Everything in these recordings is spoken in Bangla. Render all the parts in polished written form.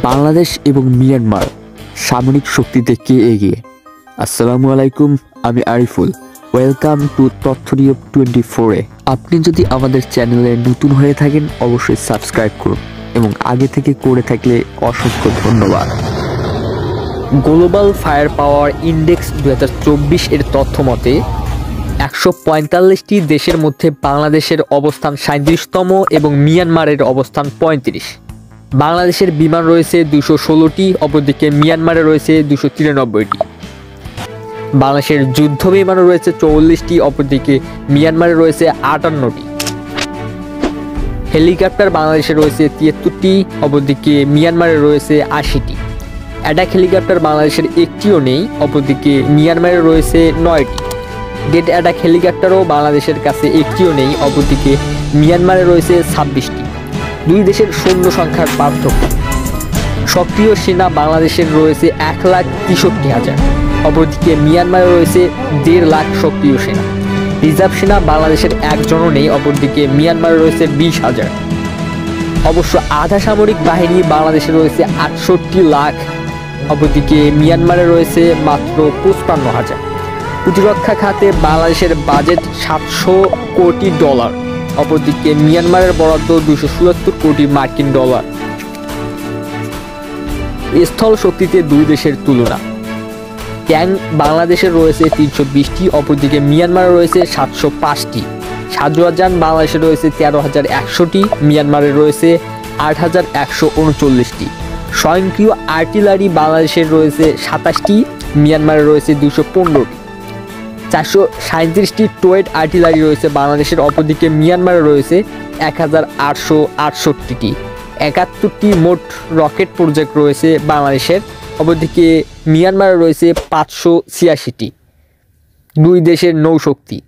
বাংলাদেশ এবং মিয়ানমার সামরিক শক্তিতে কে এগিয়ে? আসসালামু আলাইকুম, আমি আরিফুল। ওয়েলকাম টু তথ্য নিউজ 24-এ। আপনি যদি আমাদের চ্যানেলে নতুন হয়ে থাকেন অবশ্যই সাবস্ক্রাইব করুন এবং আগে থেকে করে থাকলে অসংখ্য ধন্যবাদ। গ্লোবাল ফায়ার পাওয়ার ইন্ডেক্স 2024 এর তথ্য মতে 145টি দেশের মধ্যে বাংলাদেশের অবস্থান 37তম এবং মিয়ানমারের অবস্থান 35। বাংলাদেশের বিমান রয়েছে 216টি, অপরদিকে মিয়ানমারে রয়েছে 293টি। বাংলাদেশের যুদ্ধ বিমান রয়েছে 44টি, অপরদিকে মিয়ানমারে রয়েছে 58টি। হেলিকপ্টার বাংলাদেশে রয়েছে 73টি, অপরদিকে মিয়ানমারে রয়েছে 80টি। অ্যাটাক হেলিকপ্টার বাংলাদেশের একটিও নেই, অপরদিকে মিয়ানমারে রয়েছে 9টি। ডেড অ্যাটাক হেলিকপ্টারও বাংলাদেশের কাছে একটিও নেই, অপরদিকে মিয়ানমারে রয়েছে 26টি। দুই দেশের সৈন্য সংখ্যার পার্থক্য: সক্রিয় সেনা বাংলাদেশের রয়েছে 1,63,000, অপরদিকে মিয়ানমারে রয়েছে 1.5 লাখ সক্রিয় সেনা। রিজার্ভ সেনা বাংলাদেশের একজনও নেই, অপরদিকে মিয়ানমারে রয়েছে 20,000। অবশ্য আধা সামরিক বাহিনী বাংলাদেশে রয়েছে 68 লাখ, অপরদিকে মিয়ানমারে রয়েছে মাত্র 55,000। প্রতিরক্ষা খাতে বাংলাদেশের বাজেট $700 কোটি, অপরদিকে মিয়ানমারের বরাদ্দ $277 কোটি। স্থল শক্তিতে দুই দেশের তুলনা: ট্যাঙ্ক বাংলাদেশের রয়েছে 320টি, অপরদিকে মিয়ানমারে রয়েছে 705টি। সাজোয়ার বাংলাদেশে রয়েছে 13,100টি, মিয়ানমারে রয়েছে 8,139টি। স্বয়ংক্রিয় আর্টিলারি বাংলাদেশের রয়েছে 27টি, মিয়ানমারে রয়েছে 215টি। 437টি টোয়েড আর্টিলারি রয়েছে বাংলাদেশের, অপরদিকে মিয়ানমারে রয়েছে 1,868টি। 71টি মোট রকেট প্রজেক্ট রয়েছে বাংলাদেশের, অপরদিকে মিয়ানমারে রয়েছে 586টি। দুই দেশের নৌশক্তি: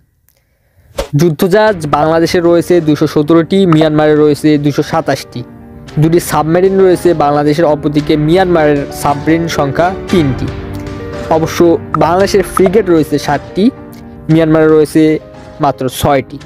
যুদ্ধজাহাজ বাংলাদেশে রয়েছে 217টি, মিয়ানমারে রয়েছে 227টি। দুটি সাবমেরিন রয়েছে বাংলাদেশের, অপরদিকে মিয়ানমারের সাবমেরিন সংখ্যা 3টি। অবশ্য বাংলাদেশের ফ্রিগেট রয়েছে 7টি, মিয়ানমারে রয়েছে মাত্র 6টি।